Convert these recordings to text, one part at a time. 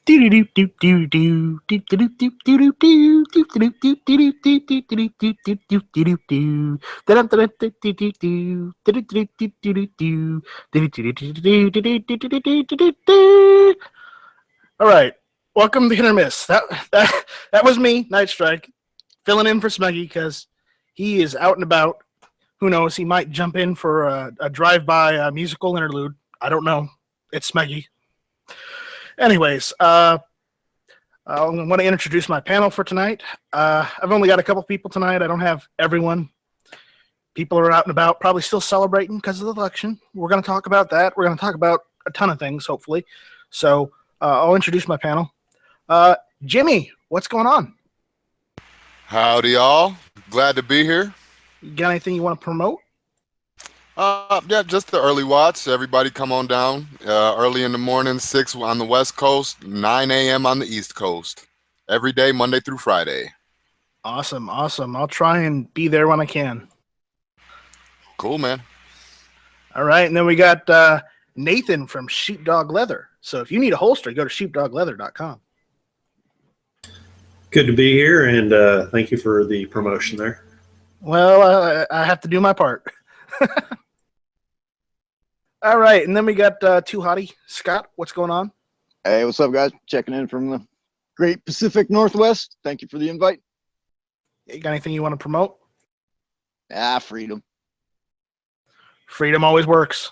All right, welcome to Hit or Miss. That was me, Night Strike, filling in for Smeggy because he is out and about. Who knows? He might jump in for a drive-by musical interlude. I don't know. It's Smeggy. Anyways, I want to introduce my panel for tonight. I've only got a couple people tonight. I don't have everyone. People are out and about, probably still celebrating because of the election. We're going to talk about that. We're going to talk about a ton of things, hopefully. So I'll introduce my panel. Jimmy, what's going on? Howdy, y'all. Glad to be here. You got anything you want to promote? Yeah, just the early watch. Everybody come on down. Early in the morning, 6 on the West Coast, 9 a.m. on the East Coast. Every day, Monday through Friday. Awesome. I'll try and be there when I can. Cool, man. All right, and then we got Nathan from Sheepdog Leather. So if you need a holster, go to sheepdogleather.com. Good to be here, and thank you for the promotion there. Well, I have to do my part. All right, and then we got Too Hottie. Scott, what's going on? Hey, what's up, guys? Checking in from the great Pacific Northwest. Thank you for the invite. You got anything you want to promote? Freedom. Freedom always works.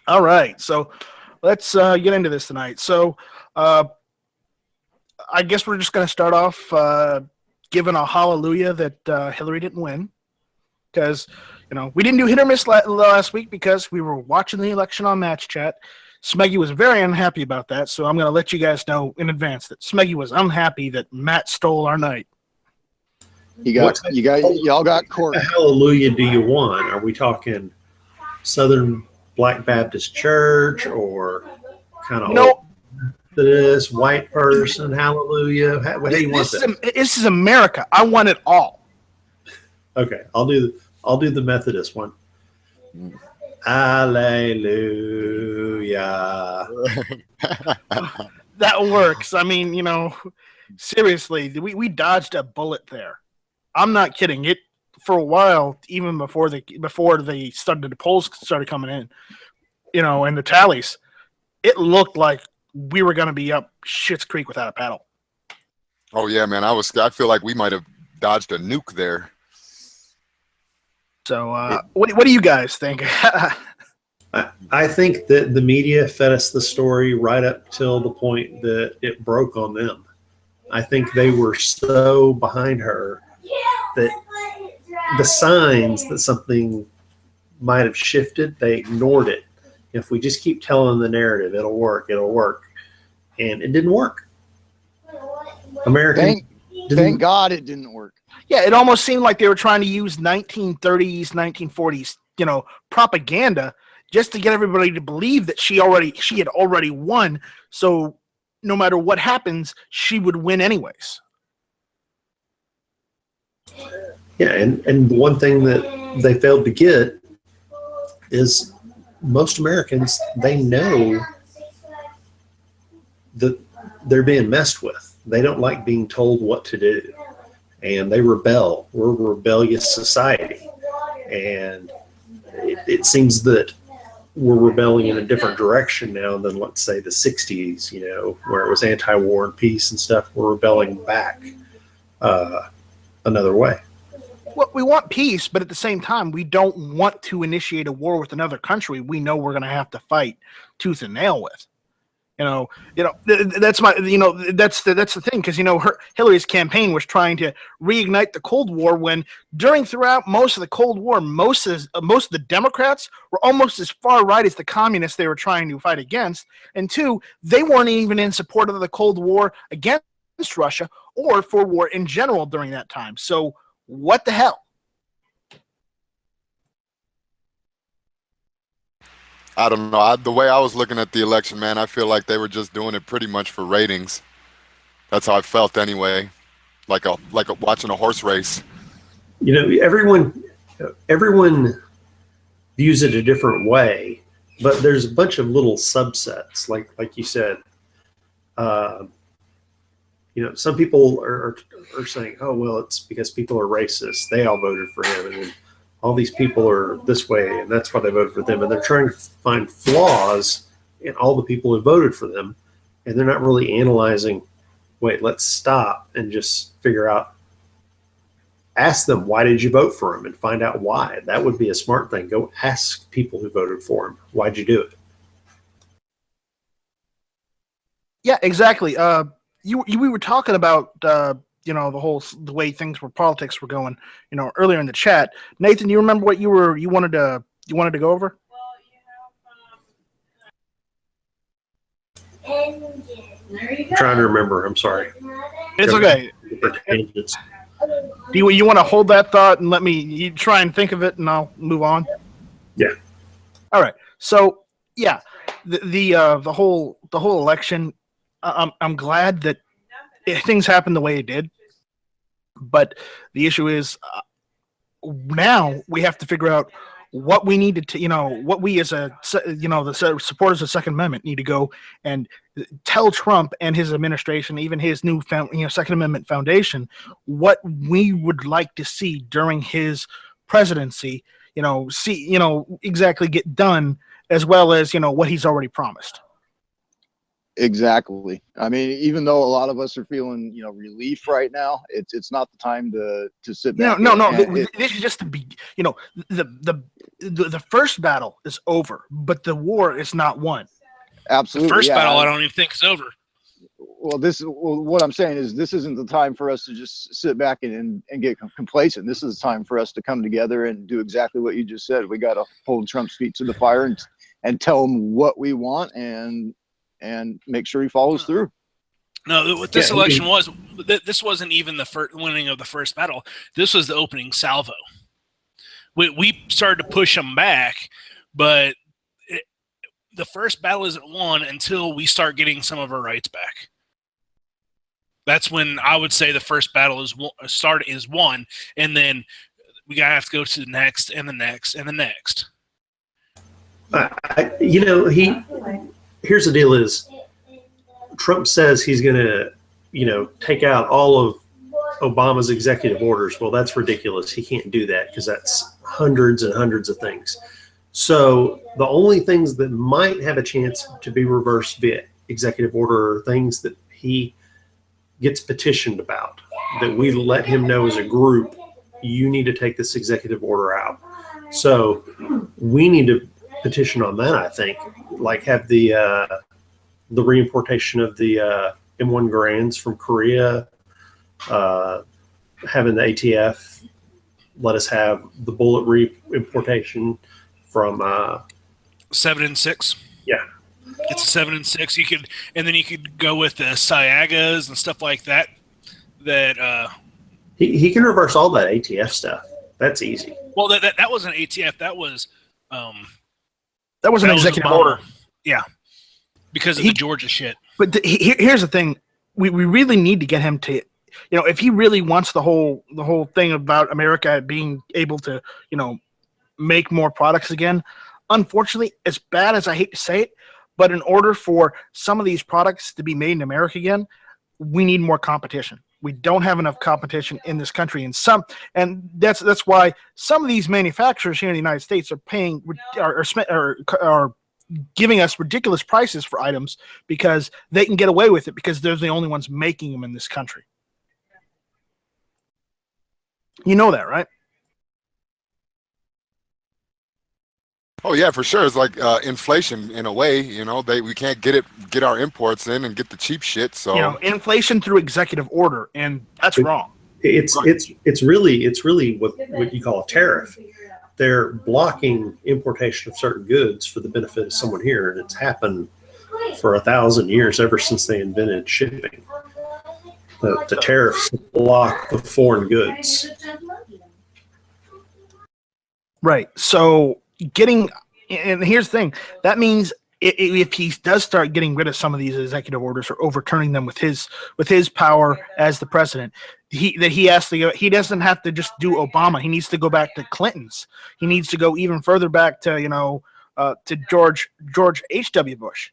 All right, so let's get into this tonight. So I guess we're just going to start off giving a hallelujah that Hillary didn't win. Because, we didn't do Hit or Miss last week because we were watching the election on Match Chat. Smeggy was very unhappy about that, so I'm going to let you guys know in advance that Smeggy was unhappy that Matt stole our night. Y'all got court. Hallelujah do you want? Are we talking Southern Black Baptist Church or kind of this white person? Hallelujah. What do you want? This is America. I want it all. Okay, I'll do the Methodist one. Hallelujah. That works. I mean, seriously, we dodged a bullet there. I'm not kidding. It for a while, even before the polls started coming in, and the tallies, it looked like we were going to be up Schitt's Creek without a paddle. Oh yeah, man. I feel like we might have dodged a nuke there. So, what do you guys think? I think that the media fed us the story right up till the point that it broke on them. I think they were so behind her that the signs that something might have shifted, they ignored it. If we just keep telling the narrative, it'll work. And it didn't work. Thank God it didn't work. Yeah, it almost seemed like they were trying to use 1930s, 1940s, propaganda just to get everybody to believe that she had already won. So no matter what happens, she would win anyways. Yeah, and the one thing that they failed to get is most Americans, they know that they're being messed with. They don't like being told what to do. And they rebel. We're a rebellious society. And it seems that we're rebelling in a different direction now than, let's say, the 60s, where it was anti-war and peace and stuff. We're rebelling back another way. Well, we want peace, but at the same time, we don't want to initiate a war with another country we know we're going to have to fight tooth and nail with. That's the thing, because Hillary's campaign was trying to reignite the Cold War when throughout most of the Cold War, most of the Democrats were almost as far right as the communists they were trying to fight against, and two, they weren't even in support of the Cold War against Russia or for war in general during that time. So what the hell? I don't know. The way I was looking at the election, man, I feel like they were just doing it pretty much for ratings. That's how I felt anyway, like watching a horse race. Everyone views it a different way, but there's a bunch of little subsets, like you said. Some people are saying, oh, well, it's because people are racist. They all voted for him. And then all these people are this way, and that's why they voted for them. And they're trying to find flaws in all the people who voted for them. And they're not really analyzing, wait, let's stop and just figure out, ask them, why did you vote for him, and find out why. That would be a smart thing. Go ask people who voted for him, why'd you do it? Yeah, exactly. We were talking about the way politics were going, earlier in the chat. Nathan, you remember what you wanted to go over? I'm trying to remember. I'm sorry. It's okay. Do you want to hold that thought and let me try and think of it, and I'll move on? Yeah. All right. So yeah, the whole election. I'm glad that things happened the way it did, but the issue is now we have to figure out what we need to, what we as the supporters of the Second Amendment need to go and tell Trump and his administration, even his new Second Amendment Foundation, what we would like to see during his presidency, exactly get done, as well as, what he's already promised. Exactly. I mean, even though a lot of us are feeling, relief right now, it's not the time to sit back. No. This is just the first battle is over, but the war is not won. Absolutely. The first battle, I don't even think is over. Well, what I'm saying is this isn't the time for us to just sit back and get complacent. This is the time for us to come together and do exactly what you just said. We got to hold Trump's feet to the fire and tell him what we want and make sure he follows through. No, what this election was, this wasn't even the first winning of the first battle. This was the opening salvo. We started to push them back, but the first battle isn't won until we start getting some of our rights back. That's when I would say the first battle is won, and then we gotta have to go to the next and the next and the next. Here's the deal is Trump says he's going to, take out all of Obama's executive orders. Well, that's ridiculous. He can't do that because that's hundreds and hundreds of things. So the only things that might have a chance to be reversed via executive order are things that he gets petitioned about, that we let him know as a group, you need to take this executive order out. So we need to petition on that, I think, like have the reimportation of the M1 Garands from Korea, having the ATF let us have the bullet reimportation from 7 and 6. Yeah, it's a 7 and 6. You could go with the Saiagas and stuff like that. That he can reverse all that ATF stuff. That's easy. Well, that wasn't ATF. That was an executive order. Yeah, because of the Georgia shit. But here's the thing: we really need to get him to, if he really wants the whole thing about America being able to, make more products again. Unfortunately, as bad as I hate to say it, but in order for some of these products to be made in America again, we need more competition. We don't have enough competition in this country, and that's why some of these manufacturers here in the United States are paying are giving us ridiculous prices for items because they can get away with it because they're the only ones making them in this country. You know that, right? Oh yeah, for sure. It's like inflation in a way. We can't get our imports in and get the cheap shit. So inflation through executive order, and that's wrong. It's really what you call a tariff. They're blocking importation of certain goods for the benefit of someone here, and it's happened for 1,000 years ever since they invented shipping. The tariffs block the foreign goods. Right. So and here's the thing, that means if he does start getting rid of some of these executive orders or overturning them with his power as the president, he doesn't have to just do Obama. He needs to go back to Clinton's. He needs to go even further back to to George H.W. Bush.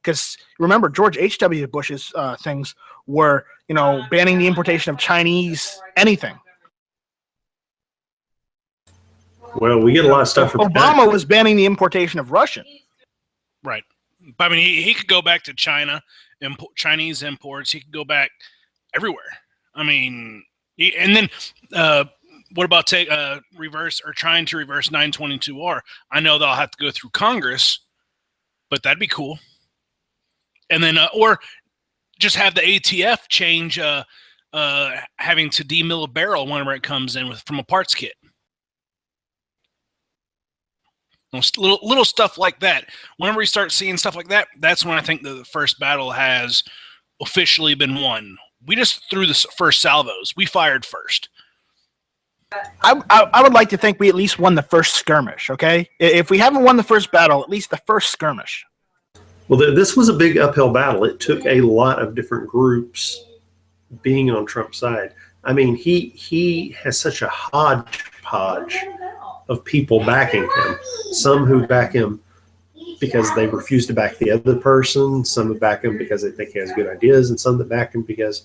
Because remember, George H.W. Bush's things were, banning the importation of Chinese anything. Well, we get a lot of stuff from Obama was banning the importation of Russian. Right. I mean, he could go back to China, Chinese imports. He could go back everywhere. I mean, and then what about trying to reverse 922R? I know they'll have to go through Congress, but that'd be cool. And then, or just have the ATF change having to demill a barrel whenever it comes in from a parts kit. Little stuff like that. Whenever we start seeing stuff like that, that's when I think the first battle has officially been won. We just threw the first salvos. We fired first. I would like to think we at least won the first skirmish, okay? If we haven't won the first battle, at least the first skirmish. Well, this was a big uphill battle. It took a lot of different groups being on Trump's side. I mean, he has such a hodgepodge of people backing him. Some who back him because they refuse to back the other person, some that back him because they think he has good ideas, and some that back him because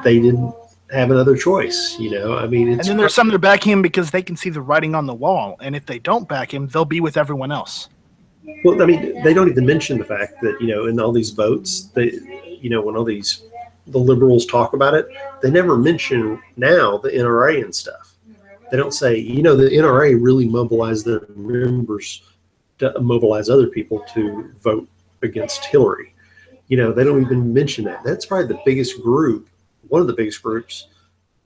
they didn't have another choice. I mean, and then there's some that back him because they can see the writing on the wall, and if they don't back him, they'll be with everyone else. Well, I mean, they don't even mention the fact that, in all these votes, when all the liberals talk about it, they never mention now the NRA and stuff. They don't say, the NRA really mobilized their members to mobilize other people to vote against Hillary. They don't even mention that. That's probably the biggest group, one of the biggest groups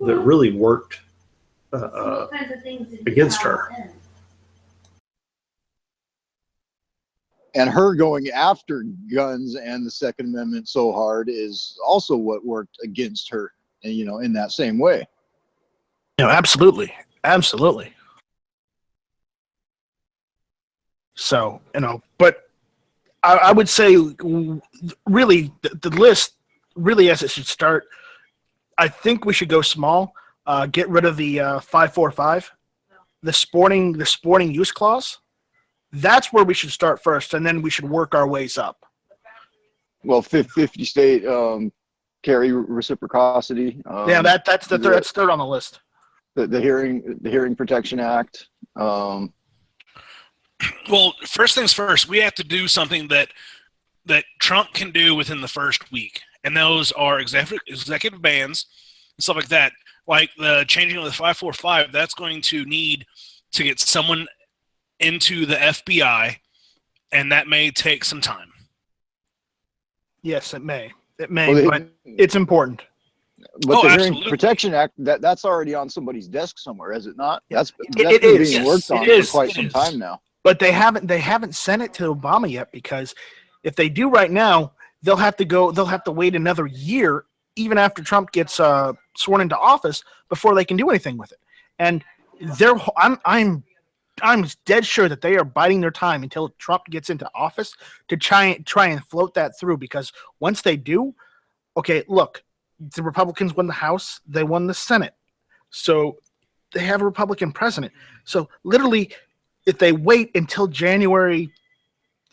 that really worked against her. And her going after guns and the Second Amendment so hard is also what worked against her, in that same way. Absolutely. Absolutely. So, but I would say really the list, really as it should start, I think we should go small, get rid of the 545, the sporting use clause. That's where we should start first, and then we should work our ways up. Well, 50 state carry reciprocity. That's third on the list. The Hearing Protection Act. Well, first things first, we have to do something that Trump can do within the first week, and those are executive bans and stuff like that. Like the changing of the 545, that's going to need to get someone into the FBI, and that may take some time. Yes, it may. But it's important. But the Hearing Protection Act, that's already on somebody's desk somewhere, is it not? That's been being worked on for quite some time now. But they haven't sent it to Obama yet, because if they do right now, they'll have to wait another year, even after Trump gets sworn into office, before they can do anything with it. And I'm dead sure that they are biding their time until Trump gets into office to try and float that through, because once they do, okay, look, the Republicans won the House, they won the Senate, so they have a Republican president. So literally, if they wait until January,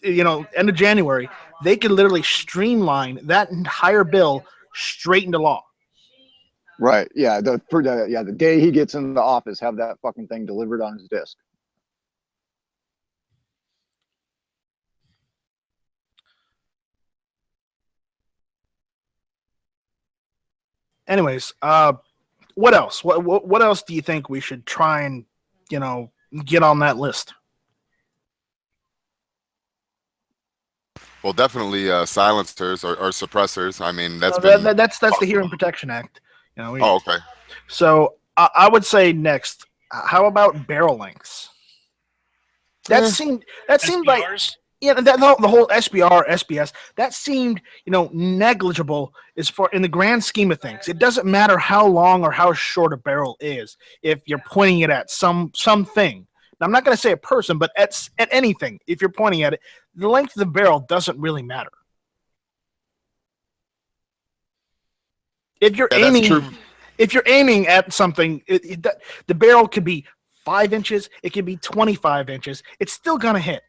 end of January, they could literally streamline that entire bill straight into law. Right. Yeah. The day he gets into the office, have that fucking thing delivered on his desk. Anyways, what else? What else do you think we should try and, get on that list? Well, definitely silencers or suppressors. I mean, that's the Hearing Protection Act. Okay. So I would say next. How about barrel lengths? That seemed like the whole SBR, SBS, that seemed, negligible as far in the grand scheme of things. It doesn't matter how long or how short a barrel is if you're pointing it at something. Now, I'm not going to say a person, but at anything. If you're pointing at it, the length of the barrel doesn't really matter. If you're aiming at something, the barrel could be 5 inches, it could be 25 inches. It's still going to hit.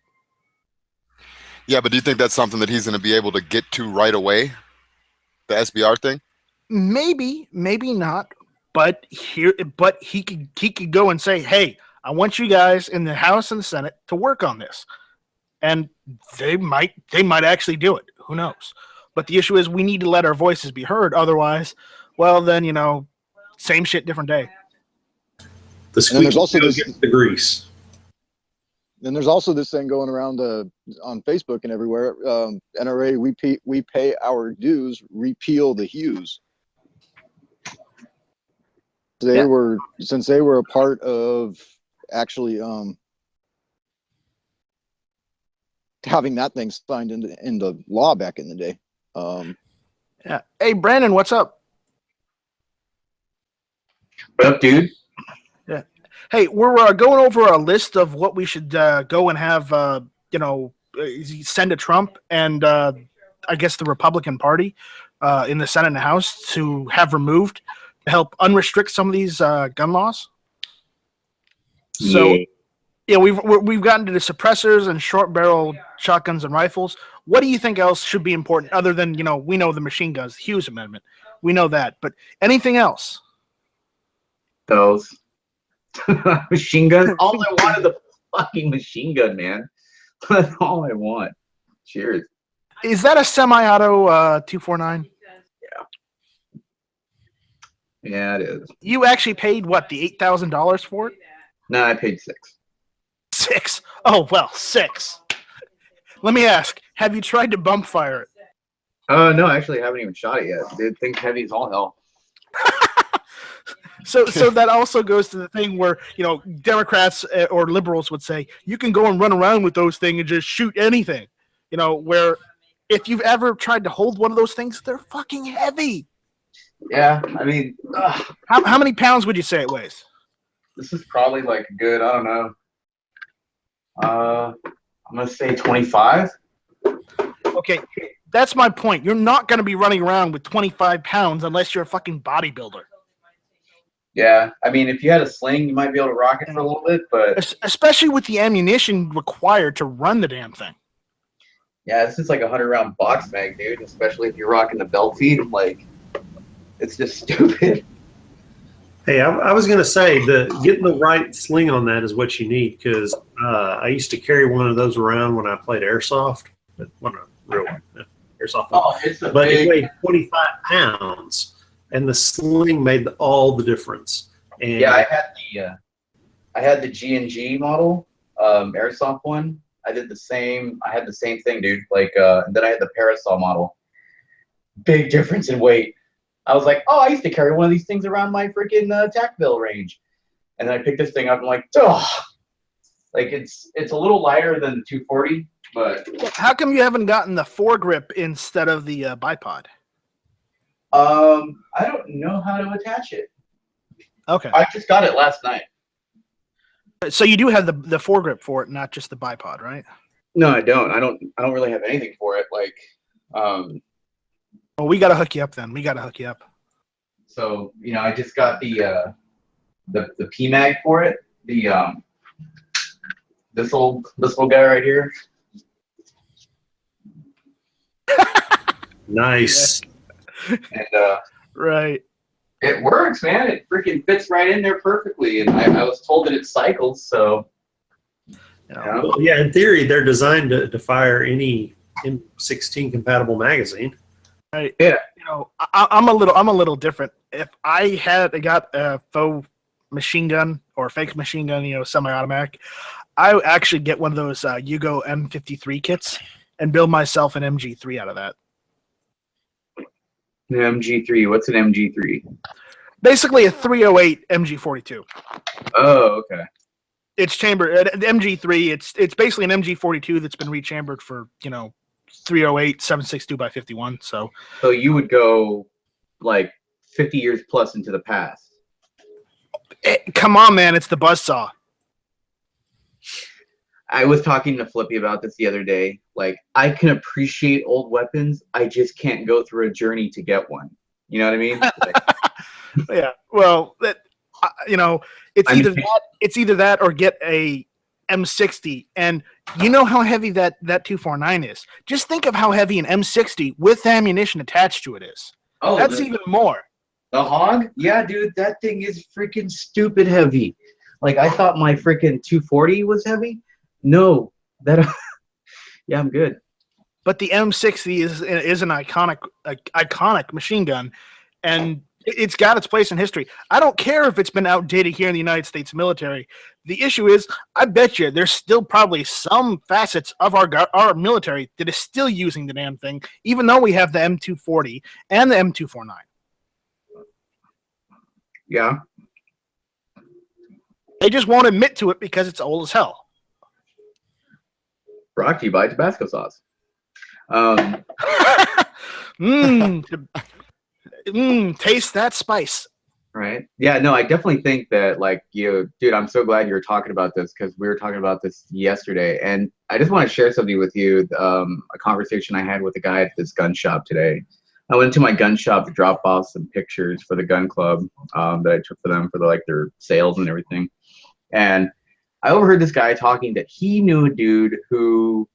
Yeah, but do you think that's something that he's going to be able to get to right away? The SBR thing? Maybe, maybe not. But he could go and say, "Hey, I want you guys in the House and the Senate to work on this," and they might actually do it. Who knows? But the issue is we need to let our voices be heard. Otherwise, well, then same shit, different day. The squeaky wheel gets the grease. Then there's also this thing going around on Facebook and everywhere. NRA, we pay our dues, repeal the Hughes. Since they were a part of actually having that thing signed into law back in the day. Yeah. Hey, Brandon, what's up? What up, dude? Yeah. Hey, we're going over a list of what we should go and have, send to Trump and I guess the Republican Party in the Senate and House to have removed to help unrestrict some of these gun laws. So, we've gotten to the suppressors and short barrel shotguns and rifles. What do you think else should be important other than, we know the machine guns, the Hughes Amendment. We know that. But anything else? Those machine guns. All I want is a fucking machine gun, man. That's all I want. Cheers. Is that a semi-auto 249? Yeah, it is. You actually paid what, the $8,000 for it? No, I paid $6. $6? Oh well, $6. Let me ask: have you tried to bump fire it? No, actually, I haven't even shot it yet. Dude, thing's heavy as all hell. So that also goes to the thing where Democrats or liberals would say you can go and run around with those things and just shoot anything. Where if you've ever tried to hold one of those things, they're fucking heavy. Yeah, I mean, how many pounds would you say it weighs? This is probably like a good, I don't know. I'm gonna say 25. Okay, that's my point. You're not going to be running around with 25 pounds unless you're a fucking bodybuilder. Yeah, I mean, if you had a sling, you might be able to rock it for a little bit, but especially with the ammunition required to run the damn thing. Yeah, this is like a 100-round box mag, dude. Especially if you're rocking the belt feed, like it's just stupid. Hey, I was going to say getting the right sling on that is what you need, because I used to carry one of those around when I played airsoft, but not a real one, airsoft. Oh, it's a but big... it weighed 25 pounds, and the sling made all the difference. And yeah, I had the G&G model, airsoft one. I had the same thing, dude. Like, and then I had the Parasol model. Big difference in weight. I was like, oh, I used to carry one of these things around my freaking Tacville range. And then I picked this thing up and I'm like, oh, like it's a little lighter than the 240, but. How come you haven't gotten the foregrip instead of the bipod? I don't know how to attach it. Okay. I just got it last night. So you do have the foregrip for it, not just the bipod, right? No, I don't. I don't really have anything for it. Like, well, we got to hook you up then. We got to hook you up. So, I just got the PMag for it. The this little guy right here. Nice. And right. It works, man. It freaking fits right in there perfectly. And I was told that it cycles, so. Well, yeah, in theory, they're designed to fire any M16 compatible magazine. Right. Yeah. I'm a little different. If I had got a faux machine gun or fake machine gun, semi-automatic, I would actually get one of those Yugo M53 kits and build myself an MG3 out of that. An MG3. What's an MG3? Basically a 308 MG42. Oh, okay. It's chambered. The MG3. It's basically an MG42 that's been rechambered for 308 7.62 by 51. So you would go like 50 years plus into the past. Come on, man! It's the buzzsaw. I was talking to Flippy about this the other day. Like, I can appreciate old weapons. I just can't go through a journey to get one. You know what I mean? Like, yeah. Well, it's either that or get a M60, and you know how heavy that 249 is. Just think of how heavy an M60 with ammunition attached to it is. Oh, That's even more. The Hog? Yeah, dude, that thing is freaking stupid heavy. Like, I thought my freaking 240 was heavy. No, that. Yeah, I'm good. But the M60 is an iconic machine gun, and it's got its place in history. I don't care if it's been outdated here in the United States military. The issue is, I bet you there's still probably some facets of our military that is still using the damn thing, even though we have the M240 and the M249. Yeah. They just won't admit to it because it's old as hell. Brought to you by Tabasco sauce. Taste that spice. Right. Yeah, no, I definitely think that, like, dude, I'm so glad you were talking about this, because we were talking about this yesterday. And I just want to share something with you, a conversation I had with a guy at this gun shop today. I went to my gun shop to drop off some pictures for the gun club that I took for them for their sales and everything. And I overheard this guy talking that he knew a dude who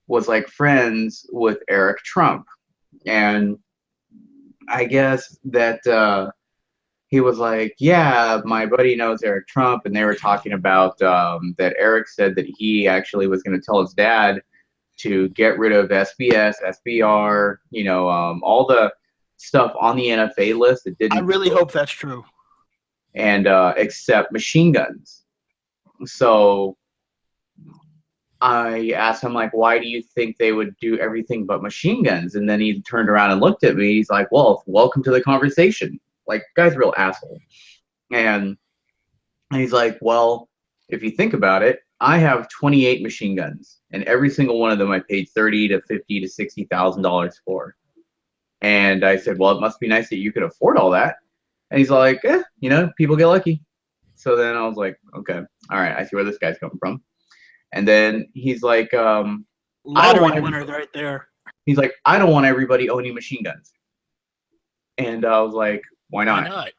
was like friends with Eric Trump. And I guess that he was like, yeah, my buddy knows Eric Trump. And they were talking about that Eric said that he actually was going to tell his dad to get rid of SBS, SBR, all the stuff on the NFA list that didn't. I really hope that's true. And accept machine guns. So I asked him, like, why do you think they would do everything but machine guns? And then he turned around and looked at me. He's like, well, welcome to the conversation. Like, guy's a real asshole. And he's like, well, if you think about it, I have 28 machine guns, and every single one of them I paid $30,000 to $50,000 to $60,000 for. And I said, well, it must be nice that you could afford all that. And he's like, people get lucky. So then I was like, okay, all right, I see where this guy's coming from. And then he's like, lottery winner right there. He's like, I don't want everybody owning machine guns. And I was like, why not? Why not?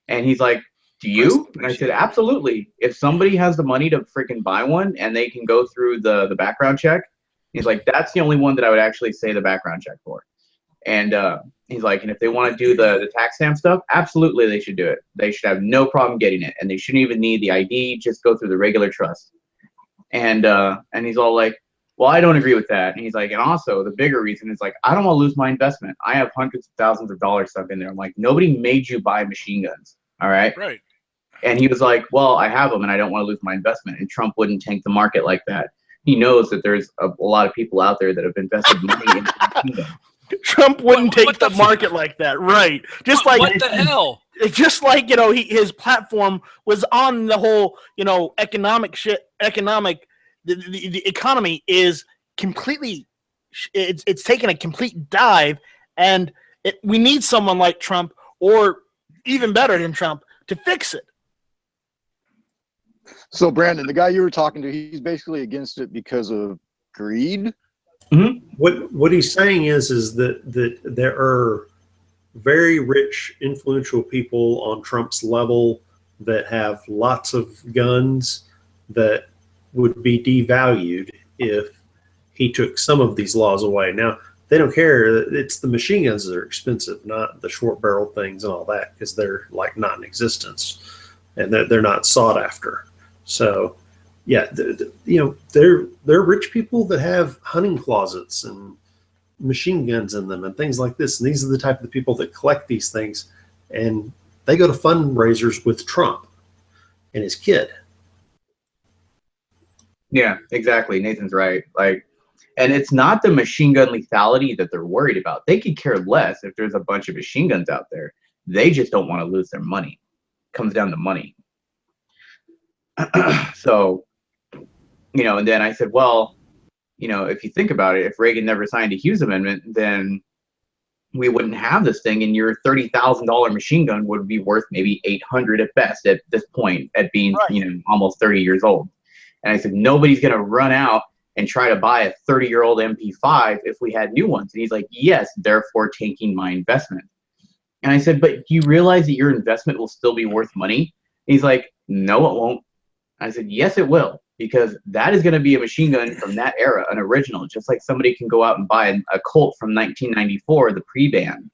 And he's like, do you? And I said, absolutely. If somebody has the money to freaking buy one and they can go through the background check, he's like, that's the only one that I would actually say the background check for. And he's like, and if they want to do the tax stamp stuff, absolutely they should do it. They should have no problem getting it. And they shouldn't even need the ID, just go through the regular trust. And he's all like, well, I don't agree with that. And he's like, and also the bigger reason is, like, I don't want to lose my investment. I have hundreds of thousands of dollars stuck in there. I'm like, nobody made you buy machine guns. All right. Right. And he was like, well, I have them and I don't want to lose my investment. And Trump wouldn't tank the market like that. He knows that there's a lot of people out there that have invested money in machine guns. Trump wouldn't take the market like that. Right. Just like, what the hell? Just like, his platform was on the whole, economic shit. The economy is completely, it's taken a complete dive, and we need someone like Trump, or even better than Trump, to fix it. So, Brandon, the guy you were talking to, he's basically against it because of greed. Mm-hmm. What he's saying is that there are very rich, influential people on Trump's level that have lots of guns that would be devalued if he took some of these laws away. Now, they don't care. It's the machine guns that are expensive, not the short barrel things and all that, because they're like not in existence and they're not sought after. So, yeah, they're rich people that have hunting closets and machine guns in them and things like this. And these are the type of people that collect these things, and they go to fundraisers with Trump and his kid. Yeah, exactly. Nathan's right. And it's not the machine gun lethality that they're worried about. They could care less if there's a bunch of machine guns out there. They just don't want to lose their money. It comes down to money. So, and then I said, well, if you think about it, if Reagan never signed a Hughes Amendment, then we wouldn't have this thing, and your $30,000 machine gun would be worth maybe $800 at best at this point, at being, right, almost 30 years old. And I said, nobody's going to run out and try to buy a 30-year-old MP5 if we had new ones. And he's like, yes, therefore taking my investment. And I said, but do you realize that your investment will still be worth money? And he's like, no, it won't. I said, yes, it will. because that is going to be a machine gun from that era, an original, just like somebody can go out and buy a Colt from 1994, the pre-ban.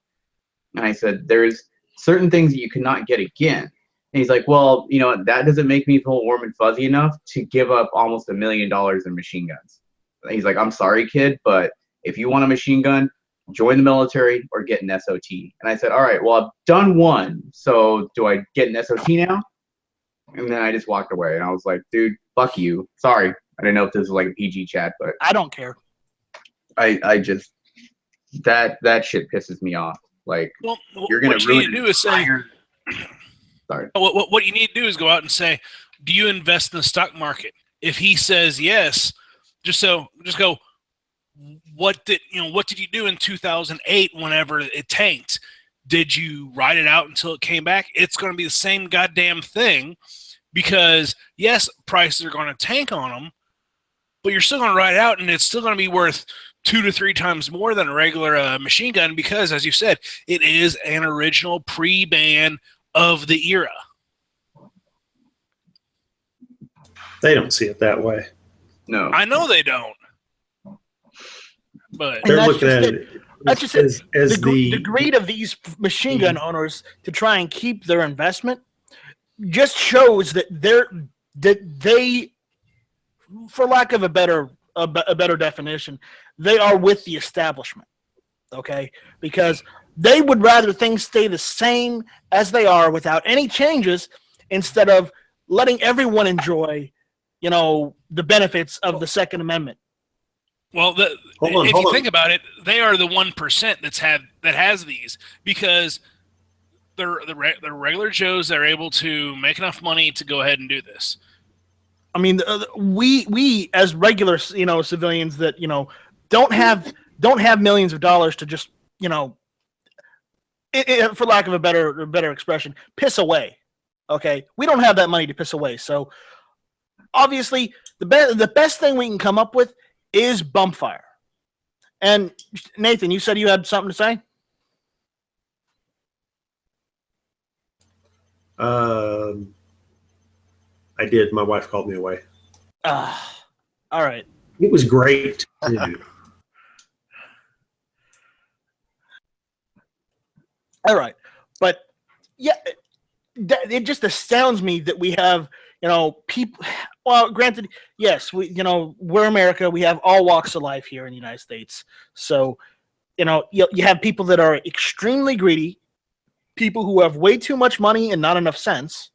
And I said, there's certain things that you cannot get again. And he's like, well, you know, that doesn't make me feel warm and fuzzy enough to give up almost $1 million in machine guns. And he's like, I'm sorry, kid, but if you want a machine gun, join the military or get an SOT. And I said, all right, well, I've done one. So do I get an SOT now? And then I just walked away. And I was like, dude, fuck you. Sorry. I didn't know if this was like a PG chat, but I don't care. I just, that shit pisses me off. Like, Well, you're going what you need to do is say, sorry. What you need to do is go out and say, do you invest in the stock market? If he says yes, just go, what did you do in 2008 whenever it tanked? Did you ride it out until it came back? It's going to be the same goddamn thing, because yes, prices are going to tank on them, but you're still going to ride it out, and it's still going to be worth 2 to 3 times more than a regular machine gun, because, as you said, it is an original pre-ban of the era. They don't see it that way. No. I know they don't. But They're looking at it That's just as the greed of these machine gun owners to try and keep their investment just shows that they, for lack of a better definition, they are with the establishment. Okay, because they would rather things stay the same as they are without any changes, instead of letting everyone enjoy, you know, the benefits of the Second Amendment. well, if you think about it, they are the 1% that has these, because the regular Joes that are able to make enough money to go ahead and do this. I mean, we as regular, you know, civilians that, you know, don't have millions of dollars to just, you know, for lack of a better expression, piss away. Okay, we don't have that money to piss away. So obviously, the best thing we can come up with is bump fire. And Nathan, you said you had something to say? I did. My wife called me away. All right. It was great too. All right. But yeah, it just astounds me that we have, you know, people. Well, granted, yes, we're America. We have all walks of life here in the United States. So, you know, you have people that are extremely greedy, people who have way too much money and not enough sense,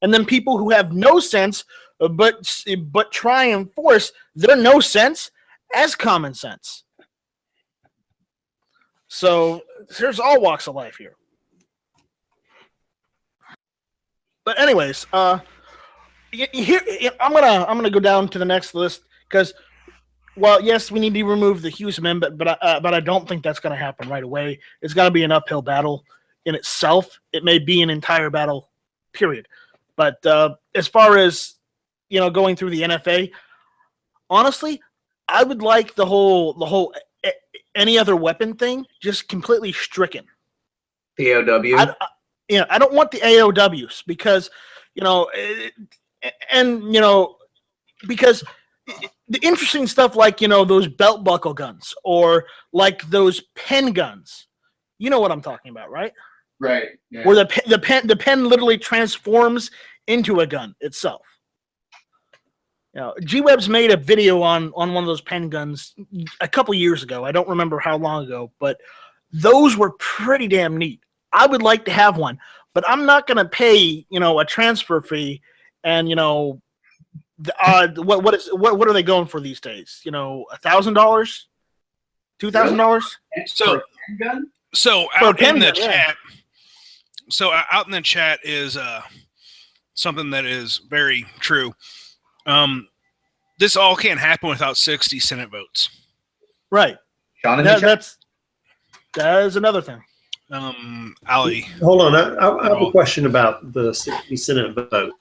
and then people who have no sense but try and force their no sense as common sense. So there's all walks of life here. But anyways, here I'm gonna go down to the next list, because, well, yes, we need to remove the Hughes Amendment, but I don't think that's going to happen right away. It's got to be an uphill battle in itself. It may be an entire battle, period. But as far as, you know, going through the NFA, honestly, I would like the whole any other weapon thing just completely stricken. The AOW. I don't want the AOWs, because, you know, and, you know, because the interesting stuff, like, you know, those belt buckle guns, or like those pen guns, you know what I'm talking about, right? Right. Yeah. Where the pen literally transforms into a gun itself. You know, G-Web's made a video on one of those pen guns a couple years ago. I don't remember how long ago, but those were pretty damn neat. I would like to have one, but I'm not going to pay, you know, a transfer fee, and, you know, what are they going for these days? You know, $1,000, $2,000. So out in the chat. So out in the chat is something that is very true. This all can't happen without 60 Senate votes. Right. That is another thing. Ali. Hold on. I have a question about the 60 Senate votes.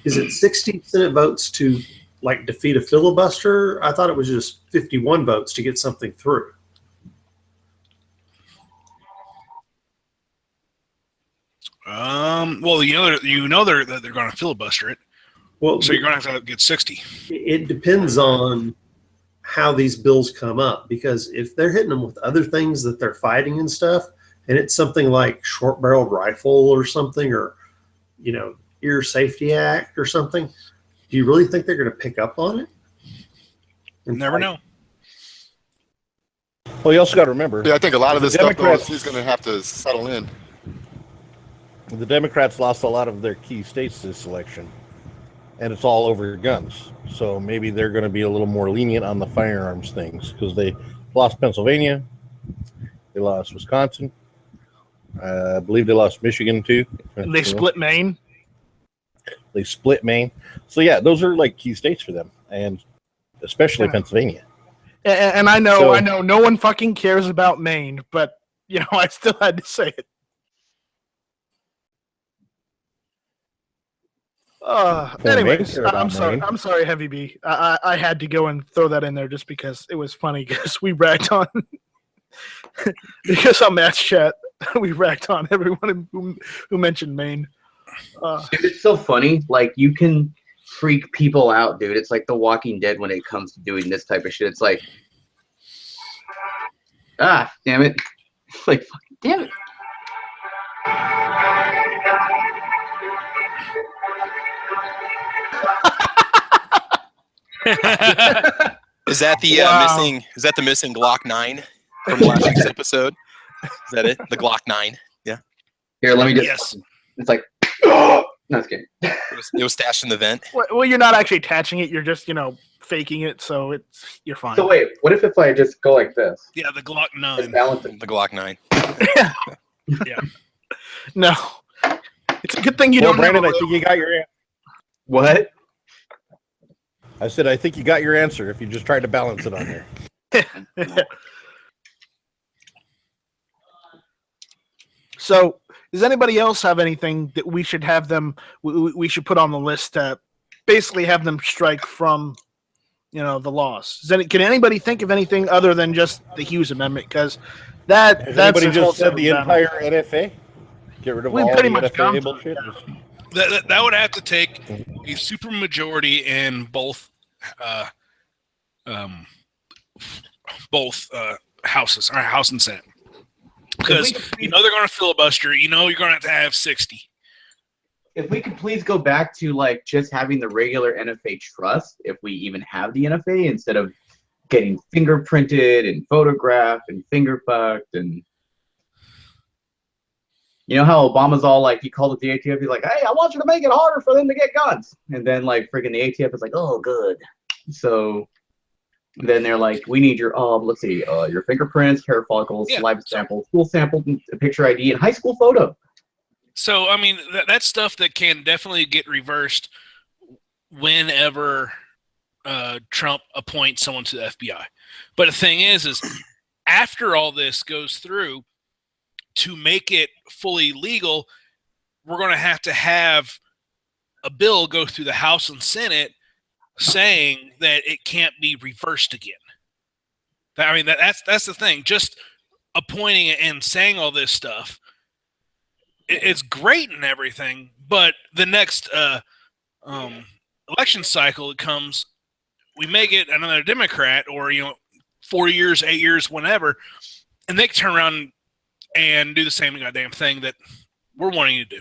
Is it 60 Senate votes to, like, defeat a filibuster? I thought it was just 51 votes to get something through. Well, they're going to filibuster it. Well, So you're going to have to get 60. it depends on how these bills come up, because if they're hitting them with other things that they're fighting and stuff, and it's something like short-barreled rifle or something, or Ear Safety Act or something, do you really think they're going to pick up on it? Never know. Well, you also got to remember. Yeah, I think a lot of this stuff Democrats- he's going to have to settle in. The Democrats lost a lot of their key states this election, and it's all over guns. So maybe they're going to be a little more lenient on the firearms things, because they lost Pennsylvania, they lost Wisconsin, I believe they lost Michigan too. And they split Maine. They split Maine. So yeah, those are like key states for them, and especially Pennsylvania. And I know no one fucking cares about Maine, but I still had to say it. Anyways, I'm sorry, Heavy B. I had to go and throw that in there just because it was funny, because we ragged on because on Matt's chat we ragged on everyone who mentioned Maine. Dude, it's so funny. Like, you can freak people out, dude. It's like The Walking Dead when it comes to doing this type of shit. It's like, damn it. Like, fucking damn it. Is that the missing? Is that the missing Glock 9 from last week's episode? Is that it? The Glock 9? Yeah. Here, let me just. Yes. It's like. No, it's kidding. It was stashed in the vent. Well, you're not actually attaching it. You're just faking it, so you're fine. So wait, what if I just go like this? Yeah, the Glock 9. Balance it. The Glock 9. Yeah. No. It's a good thing you don't Brandon, know. I think you got your answer. What? I said, I think you got your answer if you just tried to balance it on there. So, does anybody else have anything that we should have them? We should put on the list to basically have them strike from, the laws. Can anybody think of anything other than just the Hughes Amendment? Because that's anybody just said the battle. entire NFA. Get rid of We all pretty the much gone NFA through bullshit. That would have to take a supermajority in both houses, or House and Senate, because they're going to filibuster. You're going to have 60. If we could please go back to like just having the regular NFA trust, if we even have the NFA, instead of getting fingerprinted and photographed and finger fucked. And you know how Obama's all like, he called it the ATF, he's like, hey, I want you to make it harder for them to get guns. And then like freaking the ATF is like, oh, good. So then they're like, we need your let's see, your fingerprints, hair follicles, saliva sample, school sample, picture ID, and high school photo. So I mean, that's stuff that can definitely get reversed whenever Trump appoints someone to the FBI. But the thing is after all this goes through, to make it fully legal, we're going to have a bill go through the House and Senate saying that it can't be reversed again. I mean, that's the thing. Just appointing it and saying all this stuff, it's great and everything, but the next election cycle it comes, we may get another Democrat, or 4 years, 8 years, whenever, and they can turn around and do the same goddamn thing that we're wanting to do.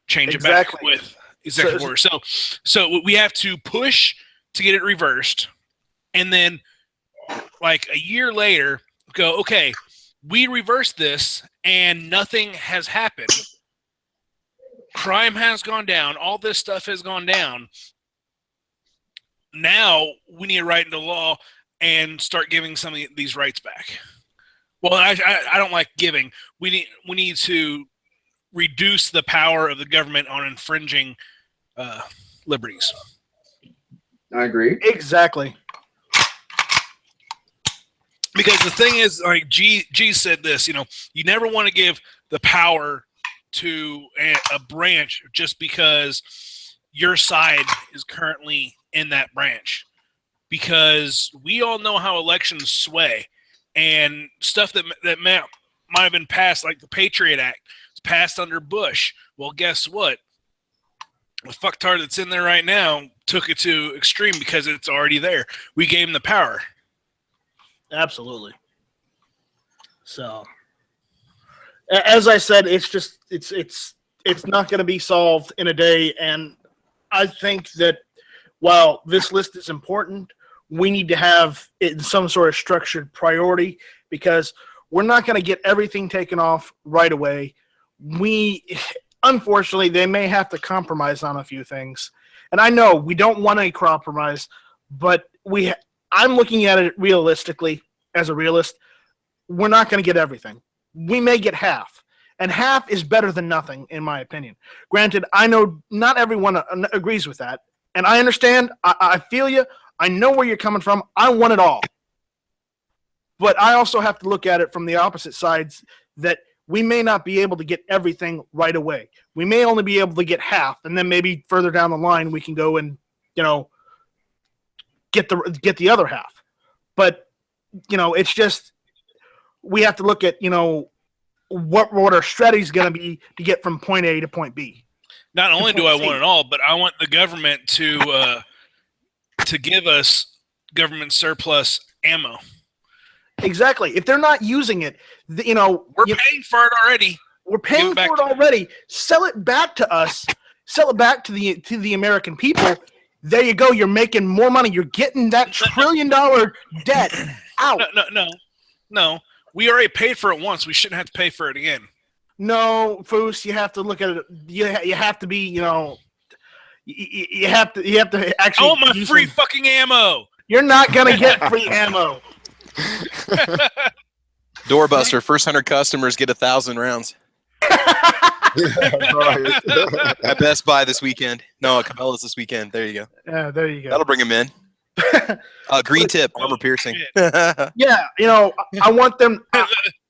Change it back with executive order. So we have to push to get it reversed, and then like a year later go, okay, we reversed this and nothing has happened. Crime has gone down. All this stuff has gone down. Now we need to write into law and start giving some of these rights back. Well, I don't like giving. We need to reduce the power of the government on infringing liberties. I agree. Exactly. Because the thing is, like G said this, you never want to give the power to a branch just because your side is currently in that branch. Because we all know how elections sway. And stuff that might have been passed, like the Patriot Act, was passed under Bush. Well, guess what? The fucktard that's in there right now took it to extreme because it's already there. We gave him the power. Absolutely. So, as I said, it's just it's not going to be solved in a day, and I think that while this list is important, we need to have it in some sort of structured priority because we're not going to get everything taken off right away. Unfortunately, they may have to compromise on a few things. And I know we don't want a compromise, but I'm looking at it realistically as a realist. We're not going to get everything. We may get half. And half is better than nothing, in my opinion. Granted, I know not everyone agrees with that. And I understand. I feel you. I know where you're coming from. I want it all. But I also have to look at it from the opposite sides that we may not be able to get everything right away. We may only be able to get half, and then maybe further down the line we can go and, get the other half. But, it's just we have to look at, what our strategy is going to be to get from point A to point B. Not only do I want it all, but I want the government to give us government surplus ammo. Exactly. If they're not using it, we're paying for it already. We're paying for it already. Sell it back to us. Sell it back to the American people. There you go. You're making more money. You're getting that $1 trillion debt out. No. We already paid for it once. We shouldn't have to pay for it again. No, Foos, you have to look at it. You have to be, you have to actually. I want my free fucking ammo. You're not gonna get free ammo. Doorbuster, first 100 customers get 1,000 rounds. At Best Buy this weekend. No, at Cabela's this weekend. There you go. Yeah, there you go. That'll bring them in. Green tip, armor piercing. Yeah, I want them.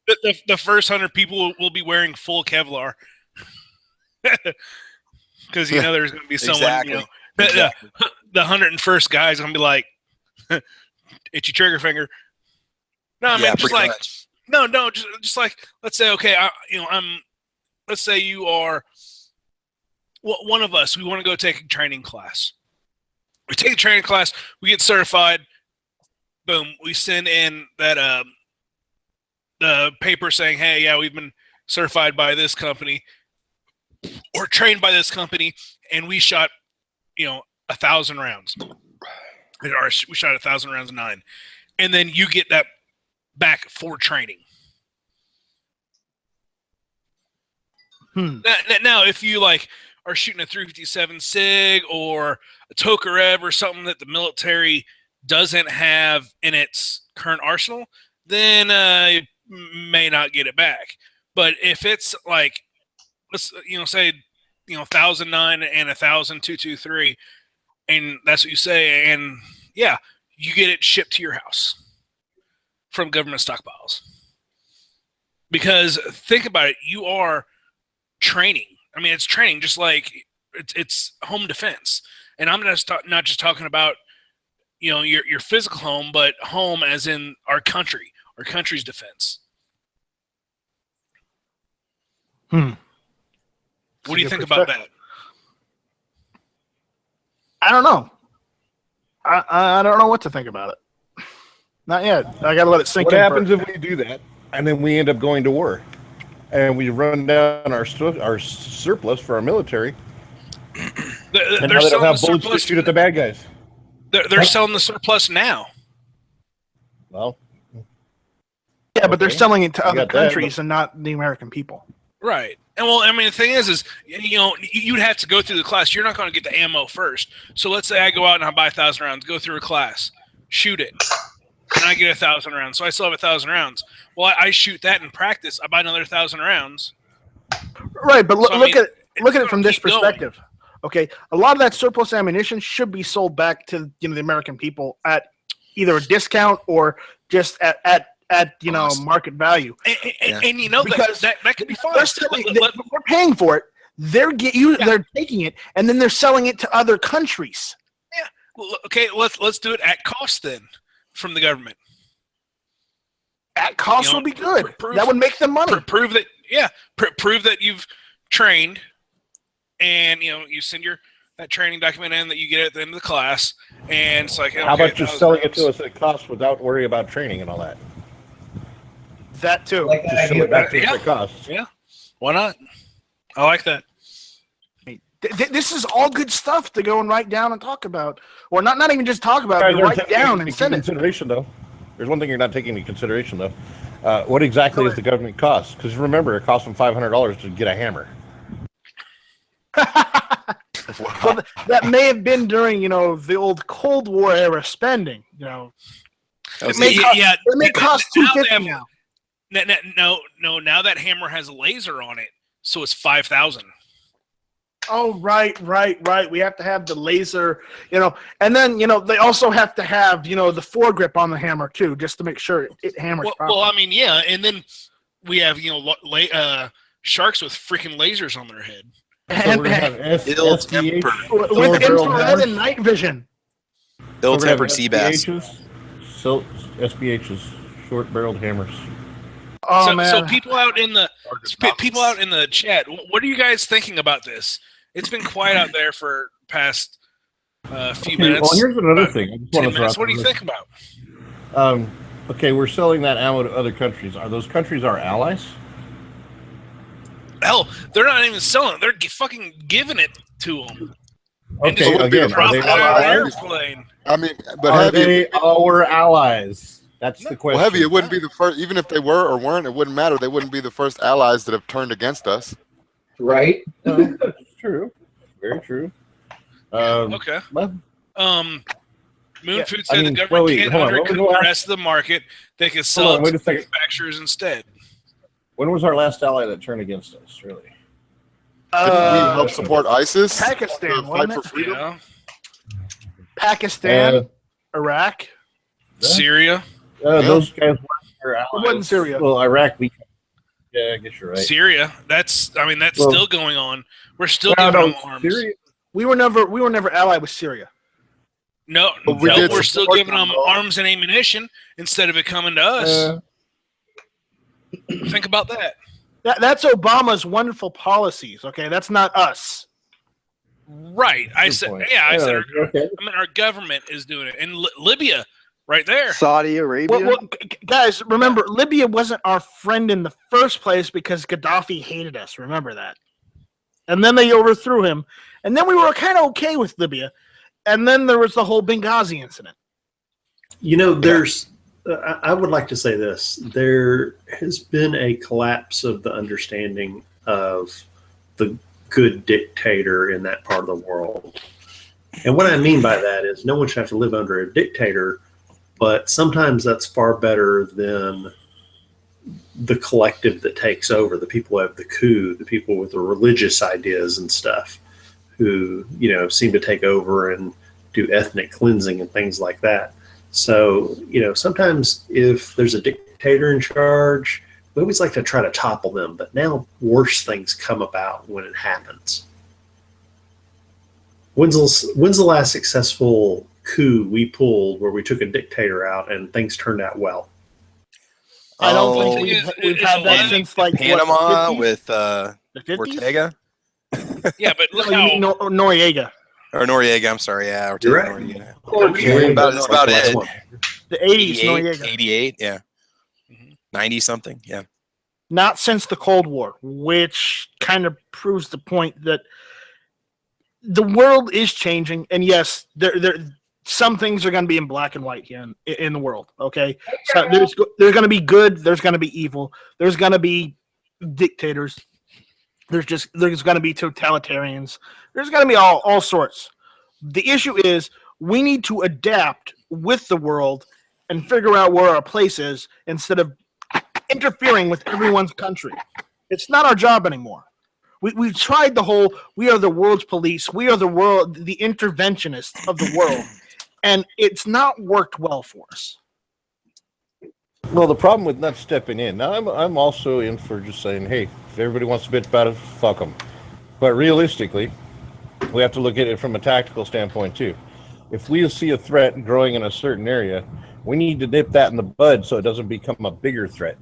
The first 100 people will be wearing full Kevlar. Because there's going to be someone. Exactly. The 101st guy is going to be like, itchy trigger finger. No, I mean just like much. No, just like let's say okay, let's say you are one of us. We want to go take a training class. We take a training class. We get certified. Boom. We send in that the paper saying, "Hey, yeah, we've been certified by this company or trained by this company, and we shot, 1,000 rounds. We shot 1,000 rounds of 9, and then you get that back for training." Now, if you are shooting a 357 SIG or a Tokarev or something that the military doesn't have in its current arsenal, then you may not get it back. But if it's let's say 1,009 and 1,223, and that's what you say, and yeah, you get it shipped to your house from government stockpiles. Because think about it, you are training. I mean, it's training, just like it's home defense. And I'm not just talking about your physical home, but home as in our country's defense. What do you think about that? I don't know. I don't know what to think about it. Not yet. I gotta let it sink in. What happens if we do that and then we end up going to war and we run down our surplus for our military? And now they don't have bullets to shoot at the bad guys. They're selling the surplus now. Well, yeah, but they're selling it to other countries and not the American people. Right. And well, I mean, the thing is you'd have to go through the class. You're not going to get the ammo first. So let's say I go out and I buy 1,000 rounds, go through a class, shoot it, and I get 1,000 rounds. So I still have 1,000 rounds. Well, I shoot that in practice. I buy another 1,000 rounds. Right, but look at it from this perspective. Going. Okay, a lot of that surplus ammunition should be sold back to the American people at either a discount or just at market value. And because that could be fine. We're paying for it. They're taking it and then they're selling it to other countries. Yeah. Well, okay, let's do it at cost then from the government. At cost will be good. That would make them money. Prove that. Yeah. Prove that you've trained, and you send your that training document in that you get at the end of the class, and it's like, okay, How about just selling it to us at cost without worrying about training and all that? That too. Like that Just sell idea. it back to us Yeah. at cost. Yeah, why not? I like that. This is all good stuff to go and write down and talk about, or not even just talk about, but write down and send it. Consideration though. There's one thing you're not taking into consideration though. What exactly is the government cost? Because remember, it cost them $500 to get a hammer. Well, that may have been during, the old Cold War era spending. It may cost $250 now. No. Now that hammer has a laser on it, so it's 5,000. Oh, right. We have to have the laser, and then, they also have to have, the foregrip on the hammer too, just to make sure it hammers properly. Well, I mean, yeah, and then we have, sharks with freaking lasers on their head. So we're gonna have Ill-tempered. With infrared and night vision. Ill-tempered sea bass. SBHs, short-barreled hammers. Oh, man. So people out in the chat, what are you guys thinking about this? It's been quiet out there for past few minutes. Well, here's another thing. I just 10 want to minutes. What do you think about? Okay, we're selling that ammo to other countries. Are those countries our allies? Hell, they're not even selling it. They're fucking giving it to them. Okay, again, are they our allies? Airplane. I mean, but Are Heavy, they our allies? That's the question. well, Heavy, it wouldn't be the first, even if they were or weren't, it wouldn't matter. They wouldn't be the first allies that have turned against us. Right? That's true. Very true. Okay. Well, Moonfood said the government can't undercut the rest of the market. They can sell it to manufacturers instead. when was our last ally that turned against us, really? Didn't we help support ISIS? Pakistan, Fight wasn't for it? freedom? Yeah. Pakistan, Iraq. Syria. Those guys weren't our allies. It wasn't Syria. Well, Iraq, yeah, I guess you're right. Syria. That's still going on. We're still giving them arms. Syria, We were never allied with Syria. No, But we did we're still support giving them them, though. arms and ammunition instead of it coming to us. Think about that. That's Obama's wonderful policies. Okay, that's not us. Right. I said, point. I said, okay. our government is doing it. And Libya, right there. Saudi Arabia. Well, guys, remember, Libya wasn't our friend in the first place because Gaddafi hated us. Remember that. And then they overthrew him. And then we were kind of okay with Libya. And then there was the whole Benghazi incident. There's. I would like to say this. There has been a collapse of the understanding of the good dictator in that part of the world. And what I mean by that is no one should have to live under a dictator, but sometimes that's far better than the collective that takes over, the people who have the coup, the people with the religious ideas and stuff who, seem to take over and do ethnic cleansing and things like that. So, sometimes if there's a dictator in charge, we always like to try to topple them, but now worse things come about when it happens. When's the last successful coup we pulled where we took a dictator out and things turned out well? I don't think we've had that since like Panama what, with the 50s? Ortega Yeah, but look No, how you mean Noriega. or Noriega. I'm sorry, yeah, Ortega. You're right. Noriega. That's about it. The 80s, 88, Noriega. 88, yeah, 90 something, yeah. Not since the Cold War, which kind of proves the point that the world is changing. And yes, some things are going to be in black and white here in the world. Okay, so there's going to be good, there's going to be evil, there's going to be dictators, there's going to be totalitarians, there's going to be all sorts. The issue is we need to adapt with the world and figure out where our place is instead of interfering with everyone's country. It's not our job anymore. We've tried the whole, we are the world's police, we are the interventionists of the world, and it's not worked well for us. Well, the problem with not stepping in, now I'm also in for just saying, hey, if everybody wants to bitch about it, fuck them. But realistically, we have to look at it from a tactical standpoint too. If we see a threat growing in a certain area, we need to nip that in the bud so it doesn't become a bigger threat.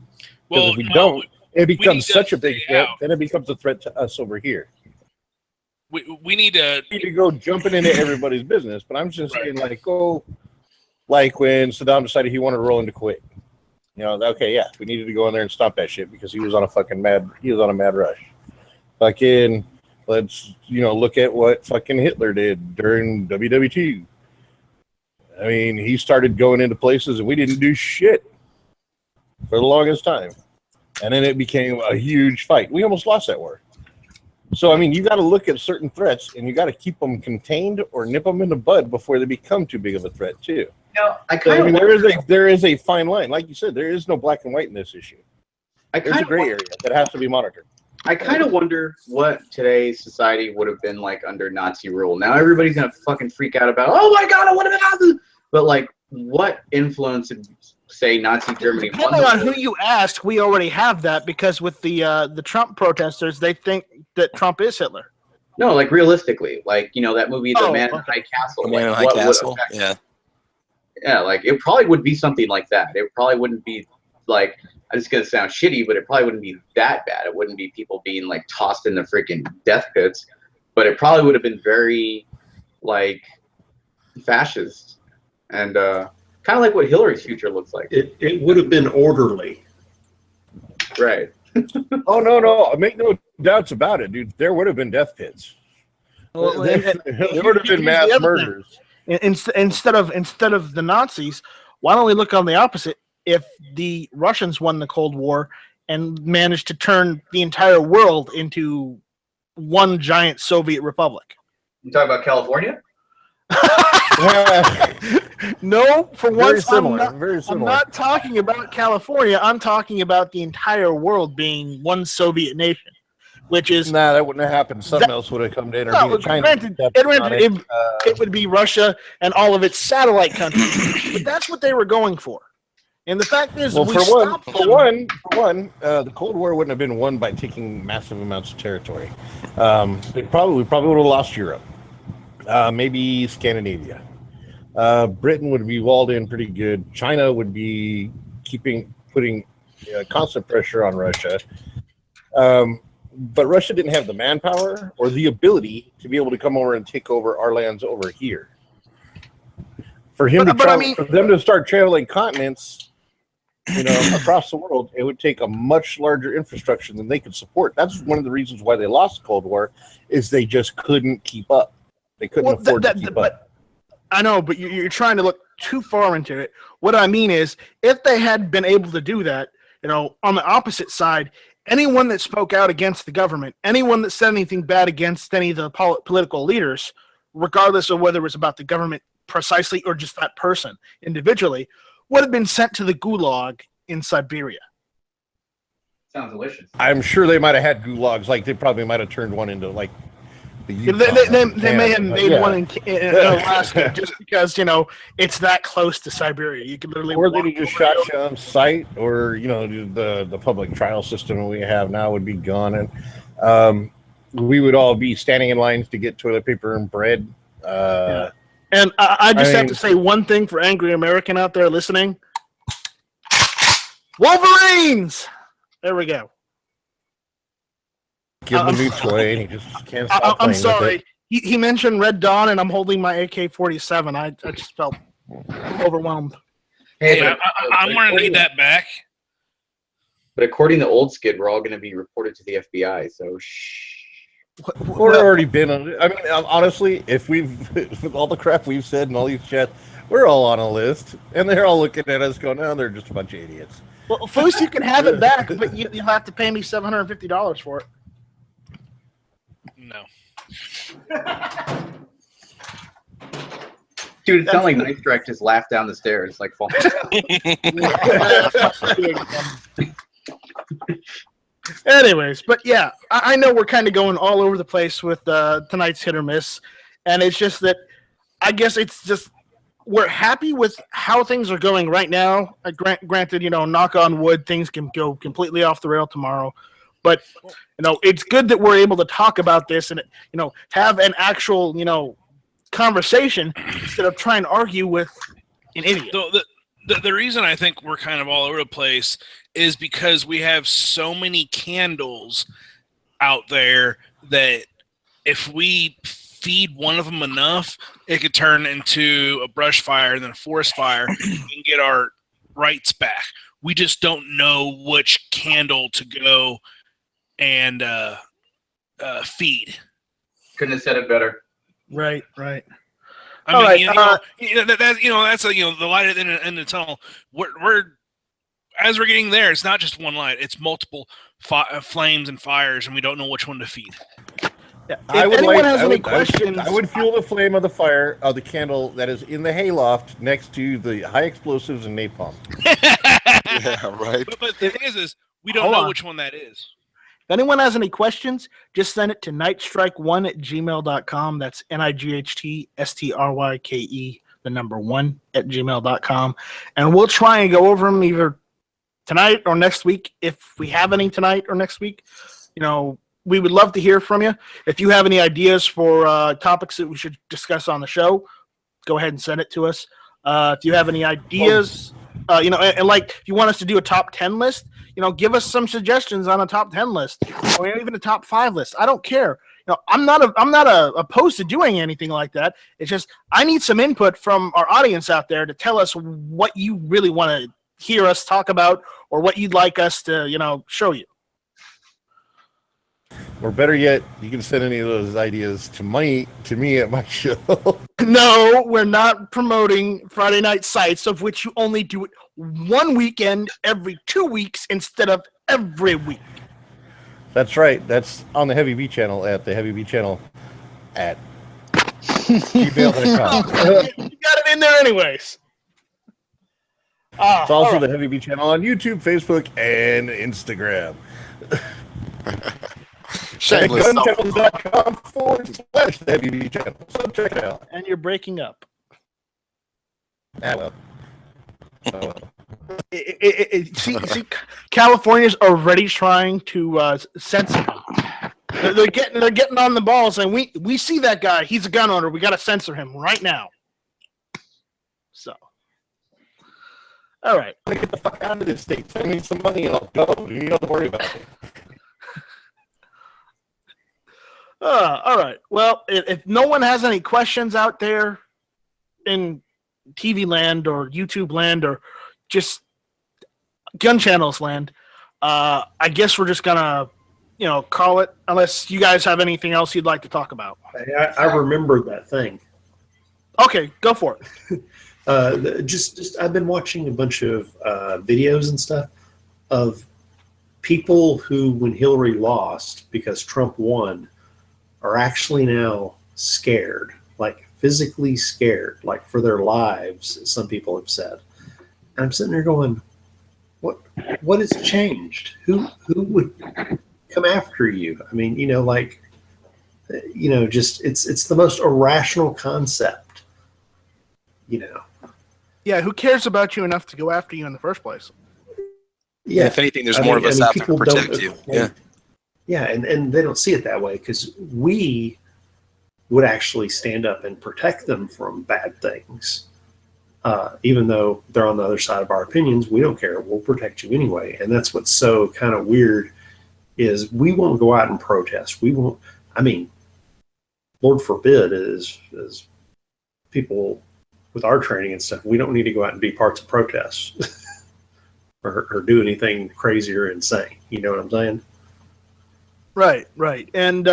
Because if we don't, it becomes such a big threat, then it becomes a threat to us over here. we need to go jumping into everybody's business. But I'm just saying, like, like when Saddam decided he wanted to roll into Kuwait. You know, okay, yeah, we needed to go in there and stop that shit because he was on a mad rush. Fucking, let's, look at what fucking Hitler did during WW2. I mean, he started going into places and we didn't do shit for the longest time. And then it became a huge fight. We almost lost that war. So, I mean, you got to look at certain threats and you got to keep them contained or nip them in the bud before they become too big of a threat, too. There is a fine line. Like you said, there is no black and white in this issue. There's a gray area that has to be monitored. I kind of wonder what today's society would have been like under Nazi rule. Now everybody's gonna fucking freak out about, oh my god, what happened? But like, what influence did, say, Nazi Germany? Depending on who you ask, we already have that because with the Trump protesters, they think that Trump is Hitler. No, like realistically, like that movie, The Man in High Castle. The Man in High Castle. Yeah, like it probably would be something like that. It probably wouldn't be like, it's gonna sound shitty, but it probably wouldn't be that bad. It wouldn't be people being like tossed in the freaking death pits, but it probably would have been very like fascist and kind of like what Hillary's future looks like. It would have been orderly. Right. Oh no, I make no doubts about it, dude. There would have been death pits. Well, there would have been mass murders. Instead of the Nazis, why don't we look on the opposite? If the Russians won the Cold War and managed to turn the entire world into one giant Soviet republic. You talking about California? No, for once, very similar. I'm not talking about California. I'm talking about the entire world being one Soviet nation, which is... Nah, that wouldn't have happened. Something else would have come to intervene. No, granted, it would be Russia and all of its satellite countries. But that's what they were going for. And the fact is, for one, the Cold War wouldn't have been won by taking massive amounts of territory. We probably would have lost Europe, maybe Scandinavia. Britain would be walled in pretty good. China would be putting constant pressure on Russia. But Russia didn't have the manpower or the ability to be able to come over and take over our lands over here. For them to start traveling continents, across the world, it would take a much larger infrastructure than they could support. That's one of the reasons why they lost the Cold War, is they just couldn't keep up. They couldn't afford to keep up. I know, but you're trying to look too far into it. What I mean is, if they had been able to do that, on the opposite side, anyone that spoke out against the government, anyone that said anything bad against any of the political leaders, regardless of whether it was about the government precisely or just that person individually, would have been sent to the gulag in Siberia. Sounds delicious. I'm sure they might have had gulags. Like they probably might have turned one into like the Utah, they may have made one in Alaska just because it's that close to Siberia. You could literally, or they just shot you on site, or the public trial system we have now would be gone, and we would all be standing in lines to get toilet paper and bread. Yeah. And I have to say one thing for angry American out there listening. Wolverines! There we go. Give him a new toy, and he just can't stop I'm playing sorry. with it. He mentioned Red Dawn, and I'm holding my AK-47. I just felt overwhelmed. Hey, I'm going to need that back. But according to Old Skid, we're all going to be reported to the FBI, so shh. We're already been on it. I mean, honestly, if with all the crap we've said and all these chats, we're all on a list, and they're all looking at us going, "No, they're just a bunch of idiots." Well, first you can have it back, but you'll have to pay me $750 for it. No. Dude, it sounded like Night Strike just laughed down the stairs, like falling down. Anyways, but yeah, I know we're kind of going all over the place with tonight's hit or miss, and it's just that I guess it's just we're happy with how things are going right now. Granted, knock on wood, things can go completely off the rail tomorrow, but it's good that we're able to talk about this and have an actual conversation instead of trying to argue with an idiot. The reason I think we're kind of all over the place is because we have so many candles out there that if we feed one of them enough, it could turn into a brush fire and then a forest fire and get our rights back. We just don't know which candle to go and feed. Couldn't have said it better. Right, right. I All mean, right, that's the light at the end of the tunnel. We're as we're getting there, it's not just one light; it's multiple flames and fires, and we don't know which one to feed. Yeah. If anyone has any questions, I would fuel the flame of the fire of the candle that is in the hayloft next to the high explosives and napalm. Yeah, right. But the thing is we don't know which one that is. If anyone has any questions, just send it to nightstrike1@gmail.com. That's NIGHTSTRYKE, the number 1 at gmail.com. And we'll try and go over them either tonight or next week. If we have any tonight or next week, we would love to hear from you. If you have any ideas for topics that we should discuss on the show, go ahead and send it to us. If you have any ideas, and if you want us to do a top 10 list, give us some suggestions on a top 10 list or even a top 5 list. I don't care. I'm not opposed to doing anything like that. It's just I need some input from our audience out there to tell us what you really want to hear us talk about or what you'd like us to, show you. Or better yet, you can send any of those ideas to me at my show. No, we're not promoting Friday Night Sites, of which you only do it one weekend every 2 weeks instead of every week. That's right. That's on the Heavy B channel at the Heavy B channel at gmail.com. You got it in there anyways. It's also the Heavy B channel on YouTube, Facebook, and Instagram. Shameless. Gunchannels.com/the Heavy B channel. So check it out. And you're breaking up. Well. See, California's already trying to censor him. They're getting on the balls, and we see that guy. He's a gun owner. We got to censor him right now. So, all right, Get the fuck out of this state. Send me some money, and I'll go. You don't have to worry about it. All right. Well, if no one has any questions out there in TV land or YouTube land or just gun channels land, I guess we're just gonna, call it. Unless you guys have anything else you'd like to talk about. I remembered that thing. Okay, go for it. Just I've been watching a bunch of videos and stuff of people who, when Hillary lost because Trump won, are actually now scared, like physically scared, like for their lives, some people have said. And I'm sitting there going, what has changed? Who would come after you? I mean, just it's the most irrational concept, Yeah, who cares about you enough to go after you in the first place? Yeah. If anything, there's more of us out there to protect you. Yeah. Yeah, and they don't see it that way because we would actually stand up and protect them from bad things. Even though they're on the other side of our opinions, we don't care. We'll protect you anyway. And that's what's so kind of weird is we won't go out and protest. We won't. I mean, Lord forbid is people with our training and stuff, we don't need to go out and be parts of protests or do anything crazy or insane. You know what I'm saying? Right. And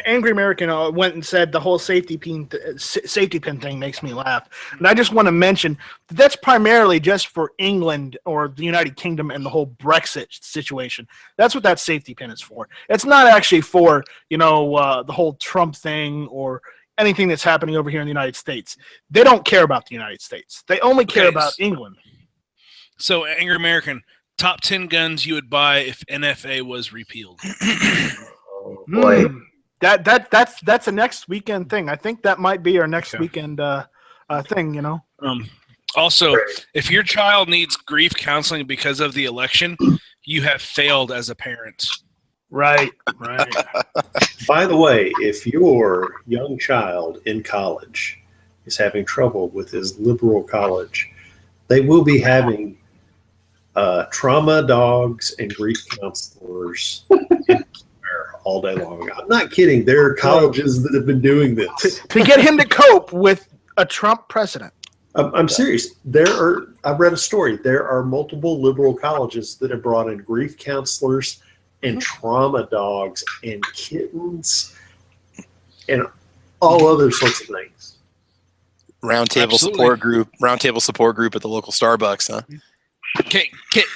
Angry American went and said the whole safety pin thing makes me laugh. And I just want to mention that's primarily just for England or the United Kingdom and the whole Brexit situation. That's what that safety pin is for. It's not actually for, the whole Trump thing or anything that's happening over here in the United States. They don't care about the United States. They only care about England. So, Angry American, top 10 guns you would buy if NFA was repealed. Oh, boy. That's a next weekend thing. I think that might be our next weekend thing. Also, if your child needs grief counseling because of the election, you have failed as a parent. Right. By the way, if your young child in college is having trouble with his liberal college, they will be having trauma dogs and grief counselors all day long. I'm not kidding. There are colleges that have been doing this. To get him to cope with a Trump president. I'm serious. I've read a story. There are multiple liberal colleges that have brought in grief counselors and trauma dogs and kittens and all other sorts of things. Roundtable support group at the local Starbucks, huh?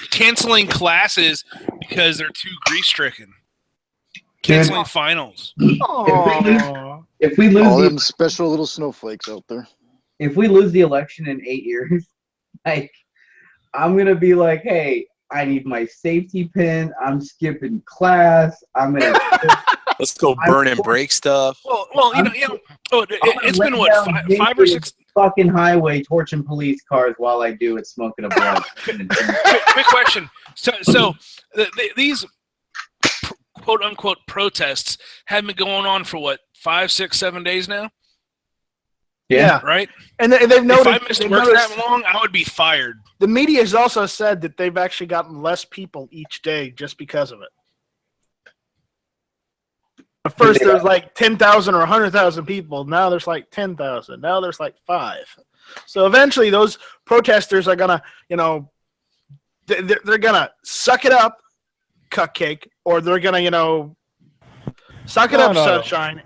Canceling classes because they're too grief-stricken. Canceling finals. If we lose All them special little snowflakes out there. If we lose the election in 8 years, like, I'm gonna be like, hey, I need my safety pin. I'm skipping class. I'm gonna. Let's go burn and break stuff. Well, it's been what, five or six fucking highway torching police cars while I do it, smoking a blunt. Quick question. So these quote unquote protests have been going on for what, 5, 6, 7 days now? Yeah. Right? And they've noticed. If I missed work that long, I would be fired. The media has also said that they've actually gotten less people each day just because of it. At first, there was like 10,000 or 100,000 people. Now there's like 10,000. Now there's like 5. So eventually, those protesters are gonna, they're gonna suck it up, cupcake, or they're gonna, suck it up, sunshine.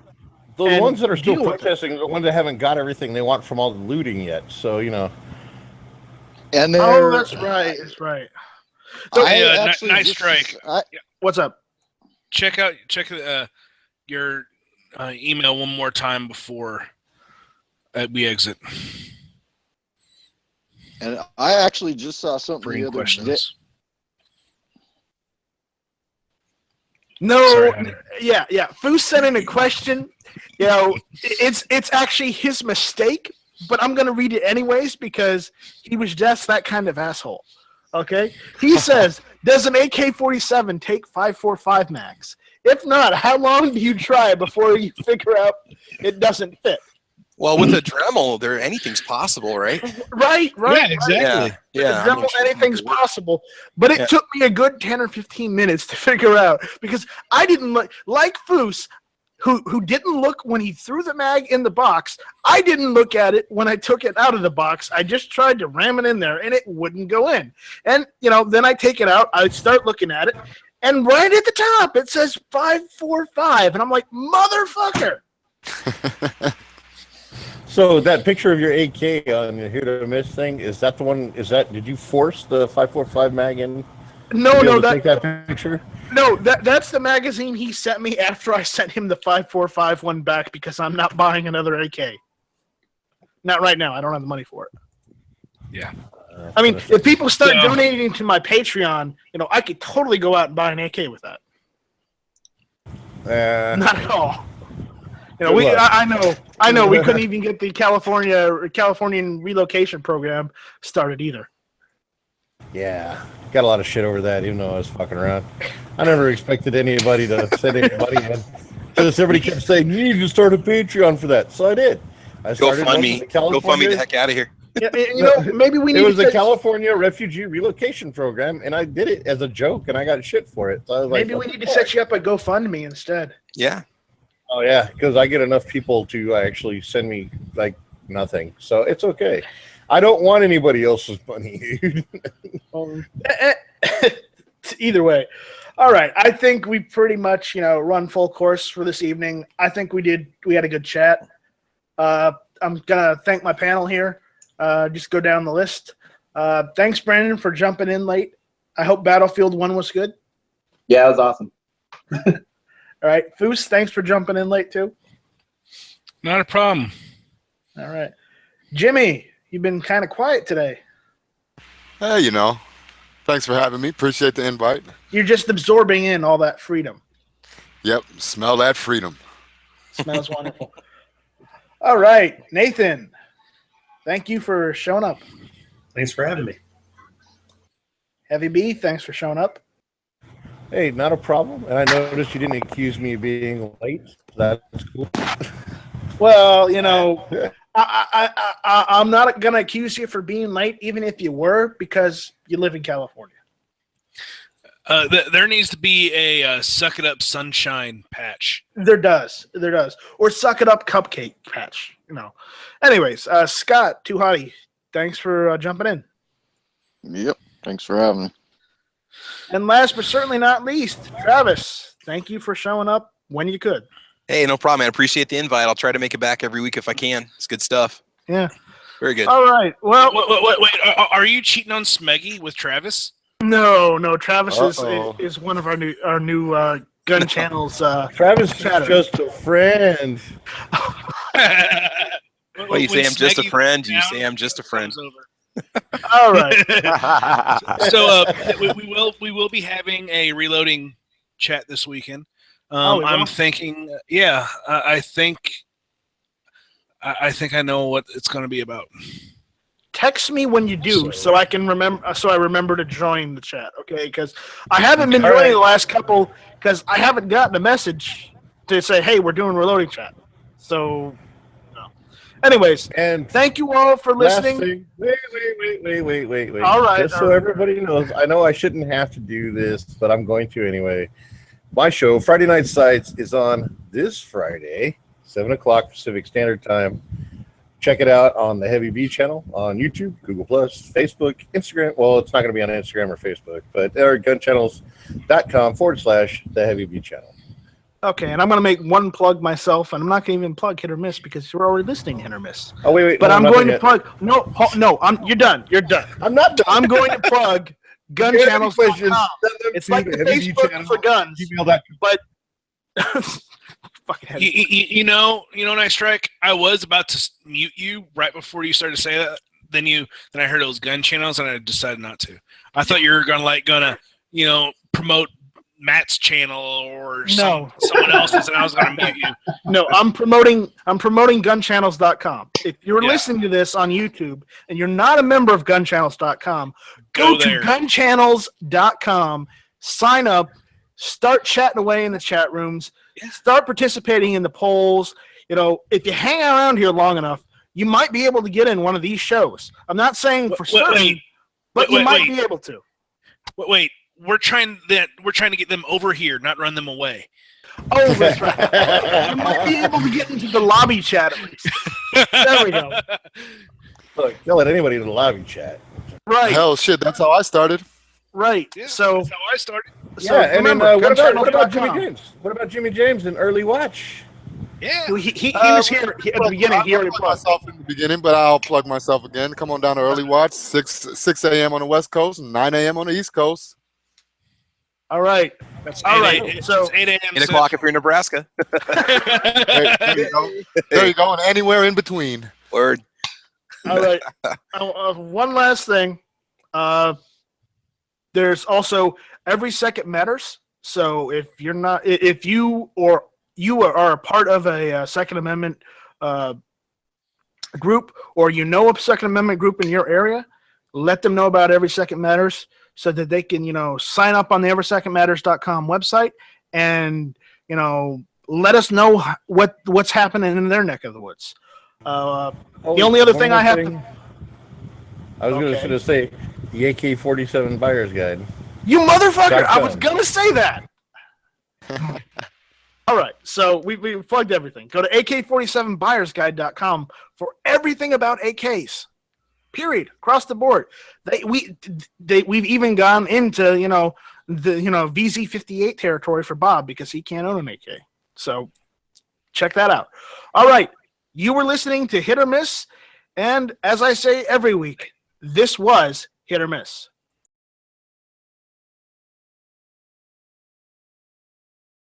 The ones that are still protesting are the ones that haven't got everything they want from all the looting yet. So, And that's right. That's right. So, nice strike. What's up? Check your email one more time before we exit. And I actually just saw something the other day. No, yeah. Foos sent in a question. It's actually his mistake, but I'm going to read it anyways because he was just that kind of asshole. Okay? He says, does an AK-47 take 5.45 mags? If not, how long do you try before you figure out it doesn't fit? Well, with a Dremel, anything's possible, right? Right. Yeah, exactly. Yeah. Dremel, anything's possible. But it took me a good 10 or 15 minutes to figure out because I didn't like Foos, who didn't look when he threw the mag in the box. I didn't look at it when I took it out of the box. I just tried to ram it in there, and it wouldn't go in. And, then I take it out. I start looking at it, and right at the top, it says 5.45. And I'm like, motherfucker. So that picture of your AK on the hit or miss thing, is that the one? Did you force the 5.45 mag in? No, take that picture. No, that's the magazine he sent me after I sent him the 5.45 one back because I'm not buying another AK. Not right now. I don't have the money for it. Yeah. I mean, if people start donating to my Patreon, I could totally go out and buy an AK with that. Not at all. I know. We couldn't even get the Californian relocation program started either. Yeah, got a lot of shit over that, even though I was fucking around. I never expected anybody to send anybody in. Because everybody kept saying, you need to start a Patreon for that. So I did. Go fund me the heck out of here. Yeah, maybe we need. It was the California Refugee Relocation Program, and I did it as a joke, and I got shit for it. So I was maybe we need to set you up a GoFundMe instead. Yeah. Oh yeah, because I get enough people to actually send me like nothing, so it's okay. I don't want anybody else's money. Either way, all right. I think we pretty much run full course for this evening. I think we did. We had a good chat. I'm gonna thank my panel here. Just go down the list. Thanks, Brandon, for jumping in late. I hope Battlefield 1 was good. Yeah, it was awesome. All right, Foos, thanks for jumping in late too. Not a problem. All right, Jimmy, you've been kind of quiet today. Hey, thanks for having me. Appreciate the invite. You're just absorbing in all that freedom. Yep, smell that freedom. Smells wonderful. All right, Nathan, thank you for showing up. Thanks for having me. Heavy B, thanks for showing up. Hey, not a problem. And I noticed you didn't accuse me of being late. That's cool. Well, I'm not going to accuse you for being late, even if you were, because you live in California. There needs to be a Suck It Up Sunshine patch. There does. Or Suck It Up Cupcake patch. Anyways, Scott, Too Hottie, thanks for jumping in. Yep. Thanks for having me. And last but certainly not least, Travis, thank you for showing up when you could. Hey, no problem, man. I appreciate the invite. I'll try to make it back every week if I can. It's good stuff. Yeah. Very good. All right. Well, wait. Are you cheating on Smeggy with Travis? No. Travis is one of our new gun channels. Travis is just a friend. What, you say I'm just a friend? You say I'm just a friend? All right. So we will be having a reloading chat this weekend. I'm thinking, I think I know what it's going to be about. Text me when you do, so I can remember. So I remember to join the chat, okay? Because I haven't been joining the last couple because I haven't gotten a message to say, "Hey, we're doing reloading chat." So, no. Anyways, and thank you all for listening. Wait. All right. Just so everybody knows, I know I shouldn't have to do this, but I'm going to anyway. My show, Friday Night Sights, is on this Friday, 7 o'clock Pacific Standard Time. Check it out on the Heavy V channel on YouTube, Google+, Facebook, Instagram. Well, it's not going to be on Instagram or Facebook, but there are gunchannels.com/the Heavy V channel. Okay, and I'm going to make one plug myself, and I'm not going to even plug Hit or Miss because you're already listening to Hit or Miss. Oh, wait. But I'm going to plug. No, you're done. You're done. I'm not done. I'm going to plug gunchannels.com. It's like the Facebook for guns, but you know, Nice Strike. I was about to mute you right before you started to say that. Then I heard it was gun channels, and I decided not to. I thought you were gonna promote Matt's channel or someone else's, and I was gonna mute you. No, I'm promoting gunchannels.com. If you're listening to this on YouTube and you're not a member of gunchannels.com, go to gunchannels.com, sign up, start chatting away in the chat rooms, start participating in the polls. If you hang around here long enough, you might be able to get in one of these shows. I'm not saying for certain, but you might be able to. Wait. We're trying to get them over here, not run them away. Oh, that's right. You might be able to get into the lobby chat at least. There we go. Look, don't let anybody in the lobby chat. Right. Hell, shit, that's how I started. Right. Yeah, so that's how I started. So remember, what about Jimmy James? What about Jimmy James and Early Watch? Yeah, he was here at the beginning. He already plugged myself in the beginning, but I'll plug myself again. Come on down to Early Watch, 6 a.m. on the West Coast, and 9 a.m. on the East Coast. All right. That's all right. So it's 8 a.m. 8 o'clock if you're in Nebraska. There you go. There you go, and anywhere in between. Word. All right. One last thing. There's also Every Second Matters. So if you are a part of a Second Amendment group, or a Second Amendment group in your area, let them know about Every Second Matters so that they can, sign up on the everysecondmatters.com website and, let us know what's happening in their neck of the woods. The only other thing I have to... I was going to say the AK-47 Buyer's Guide. You motherfucker! I was going to say that! All right, so we plugged everything. Go to AK47buyersguide.com for everything about AKs. Period. Across the board. We've even gone into the VZ58 territory for Bob because he can't own an AK. So check that out. All right, you were listening to Hit or Miss, and as I say every week, this was Hit or Miss.